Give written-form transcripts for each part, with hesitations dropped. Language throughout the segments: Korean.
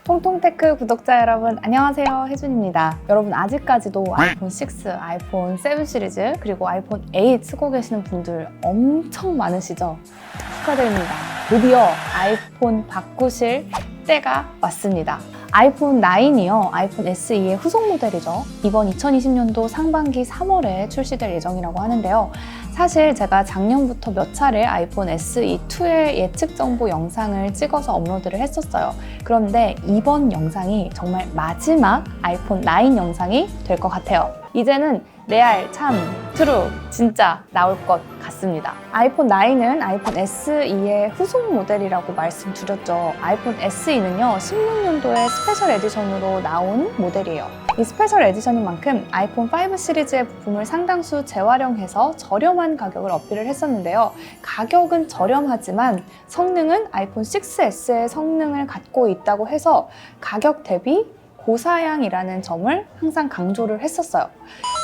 통통테크 구독자 여러분 안녕하세요, 혜준입니다. 여러분 아직까지도 아이폰 6, 아이폰 7 시리즈 그리고 아이폰 8 쓰고 계시는 분들 엄청 많으시죠? 축하드립니다. 드디어 아이폰 바꾸실 때가 왔습니다. 아이폰 9이요, 아이폰 SE의 후속 모델이죠. 이번 2020년도 상반기 3월에 출시될 예정이라고 하는데요. 사실 제가 작년부터 몇 차례 아이폰 SE2의 예측 정보 영상을 찍어서 업로드를 했었어요. 그런데 이번 영상이 정말 마지막 아이폰 9 영상이 될 것 같아요. 이제는 레알, 참, 트루, 진짜 나올 것 같습니다. 아이폰 9은 아이폰 SE의 후속 모델이라고 말씀드렸죠. 아이폰 SE는요, 16년도에 스페셜 에디션으로 나온 모델이에요. 이 스페셜 에디션인 만큼 아이폰 5 시리즈의 부품을 상당수 재활용해서 저렴한 가격을 어필을 했었는데요. 가격은 저렴하지만 성능은 아이폰 6S의 성능을 갖고 있다고 해서 가격 대비 고사양이라는 점을 항상 강조를 했었어요.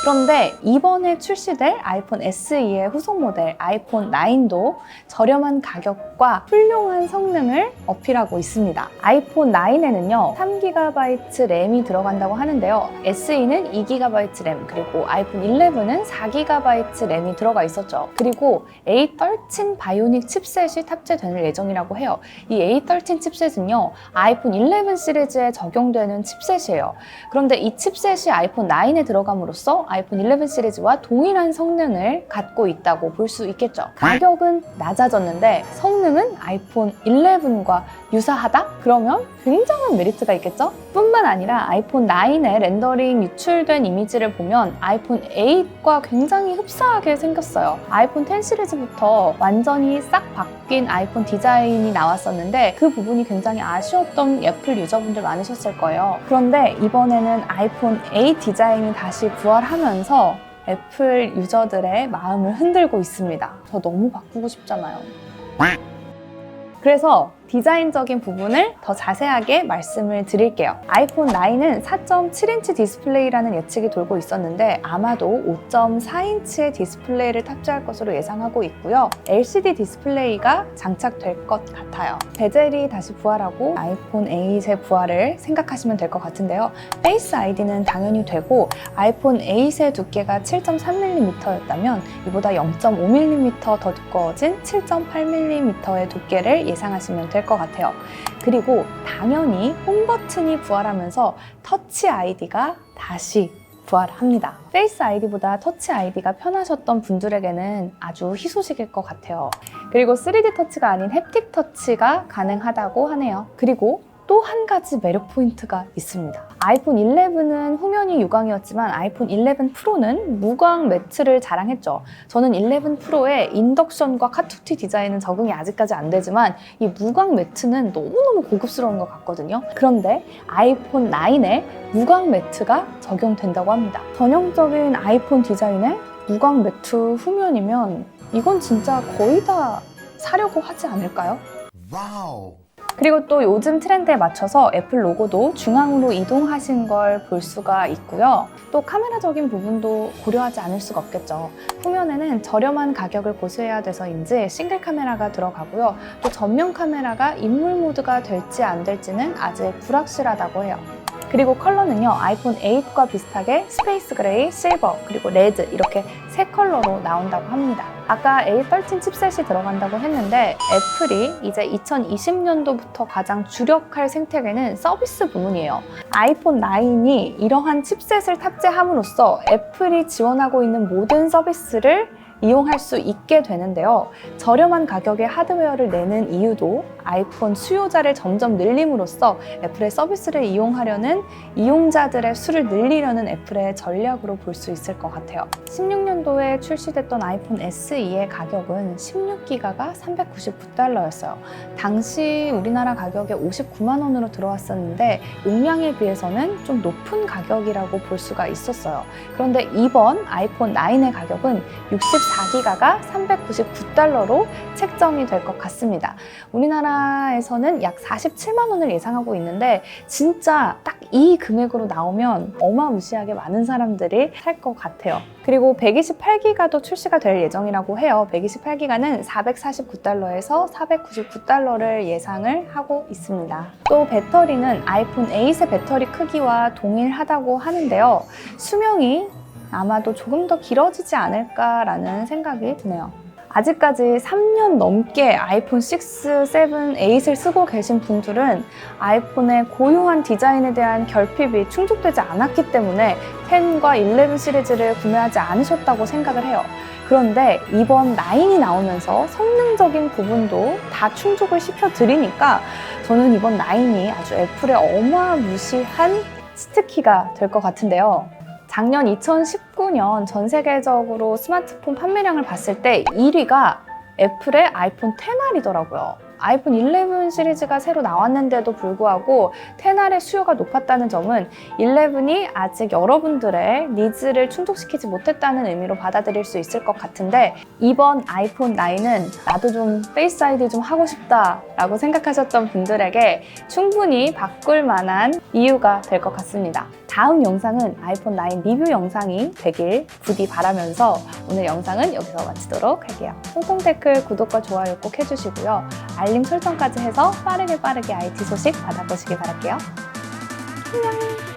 그런데 이번에 출시될 아이폰 SE의 후속 모델 아이폰 9도 저렴한 가격과 훌륭한 성능을 어필하고 있습니다. 아이폰 9에는요 3GB 램이 들어간다고 하는데요. SE는 2GB 램, 그리고 아이폰 11은 4GB 램이 들어가 있었죠. 그리고 A13 바이오닉 칩셋이 탑재될 예정이라고 해요. 이 A13 칩셋은요 아이폰 11 시리즈에 적용되는 칩셋이에요. 그런데 이 칩셋이 아이폰 9에 들어감으로써 아이폰 11 시리즈와 동일한 성능을 갖고 있다고 볼 수 있겠죠. 가격은 낮아졌는데 성능은 아이폰 11과 유사하다? 그러면 굉장한 메리트가 있겠죠? 뿐만 아니라 아이폰 9의 렌더링 유출된 이미지를 보면 아이폰 8과 굉장히 흡사하게 생겼어요. 아이폰 10 시리즈부터 완전히 싹 바뀐 아이폰 디자인이 나왔었는데 그 부분이 굉장히 아쉬웠던 애플 유저분들 많으셨을 거예요. 그런데 이번에는 아이폰 8 디자인이 다시 부활하면서 애플 유저들의 마음을 흔들고 있습니다. 저 너무 바꾸고 싶잖아요. 그래서 디자인적인 부분을 더 자세하게 말씀을 드릴게요. 아이폰 9은 4.7인치 디스플레이라는 예측이 돌고 있었는데 아마도 5.4인치의 디스플레이를 탑재할 것으로 예상하고 있고요. LCD 디스플레이가 장착될 것 같아요. 베젤이 다시 부활하고 아이폰 8의 부활을 생각하시면 될 것 같은데요. 페이스 아이디는 당연히 되고 아이폰 8의 두께가 7.3mm였다면 이보다 0.5mm 더 두꺼워진 7.8mm의 두께를 예상하시면 될 것 같아요. 그리고 당연히 홈 버튼이 부활하면서 터치 아이디가 다시 부활합니다. 페이스 아이디보다 터치 아이디가 편하셨던 분들에게는 아주 희소식일 것 같아요. 그리고 3D 터치가 아닌 햅틱 터치가 가능하다고 하네요. 그리고 또 한 가지 매력 포인트가 있습니다. 아이폰 11은 후면이 유광이었지만 아이폰 11 프로는 무광 매트를 자랑했죠. 저는 11 프로의 인덕션과 카툭티 디자인은 적응이 아직까지 안 되지만 이 무광 매트는 너무너무 고급스러운 것 같거든요. 그런데 아이폰 9에 무광 매트가 적용된다고 합니다. 전형적인 아이폰 디자인의 무광 매트 후면이면 이건 진짜 거의 다 사려고 하지 않을까요? 와우. 그리고 또 요즘 트렌드에 맞춰서 애플 로고도 중앙으로 이동하신 걸 볼 수가 있고요. 또 카메라적인 부분도 고려하지 않을 수가 없겠죠. 후면에는 저렴한 가격을 고수해야 돼서인지 싱글 카메라가 들어가고요. 또 전면 카메라가 인물 모드가 될지 안 될지는 아직 불확실하다고 해요. 그리고 컬러는요 아이폰 8과 비슷하게 스페이스 그레이, 실버, 그리고 레드 이렇게 세 컬러로 나온다고 합니다. 아까 A13 칩셋이 들어간다고 했는데 애플이 이제 2020년도부터 가장 주력할 생태계는 서비스 부문이에요. 아이폰 9이 이러한 칩셋을 탑재함으로써 애플이 지원하고 있는 모든 서비스를 이용할 수 있게 되는데요. 저렴한 가격의 하드웨어를 내는 이유도 아이폰 수요자를 점점 늘림으로써 애플의 서비스를 이용하려는 이용자들의 수를 늘리려는 애플의 전략으로 볼 수 있을 것 같아요. 16년도에 출시됐던 아이폰 SE의 가격은 16기가가 399달러였어요. 당시 우리나라 가격에 59만 원으로 들어왔었는데 용량에 비해서는 좀 높은 가격이라고 볼 수가 있었어요. 그런데 이번 아이폰 9의 가격은 64기가가 399달러로 책정이 될 것 같습니다. 우리나라 우리나라에서는 약 47만 원을 예상하고 있는데 진짜 딱 이 금액으로 나오면 어마무시하게 많은 사람들이 살 것 같아요. 그리고 128기가도 출시가 될 예정이라고 해요. 128기가는 449달러에서 499달러를 예상을 하고 있습니다. 또 배터리는 아이폰 8의 배터리 크기와 동일하다고 하는데요. 수명이 아마도 조금 더 길어지지 않을까라는 생각이 드네요. 아직까지 3년 넘게 아이폰 6, 7, 8을 쓰고 계신 분들은 아이폰의 고유한 디자인에 대한 결핍이 충족되지 않았기 때문에 10과 11 시리즈를 구매하지 않으셨다고 생각을 해요. 그런데 이번 9이 나오면서 성능적인 부분도 다 충족을 시켜드리니까 저는 이번 9이 아주 애플의 어마무시한 치트키가 될 것 같은데요. 작년 2019년 전 세계적으로 스마트폰 판매량을 봤을 때 1위가 애플의 아이폰 XR이더라고요. 아이폰 11 시리즈가 새로 나왔는데도 불구하고 XR의 수요가 높았다는 점은 11이 아직 여러분들의 니즈를 충족시키지 못했다는 의미로 받아들일 수 있을 것 같은데 이번 아이폰 9은 나도 좀 페이스 아이디 좀 하고 싶다 라고 생각하셨던 분들에게 충분히 바꿀 만한 이유가 될 것 같습니다. 다음 영상은 아이폰 9 리뷰 영상이 되길 부디 바라면서 오늘 영상은 여기서 마치도록 할게요. 통통 댓글, 구독과 좋아요 꼭 해주시고요. 알림 설정까지 해서 빠르게 IT 소식 받아보시기 바랄게요. 안녕!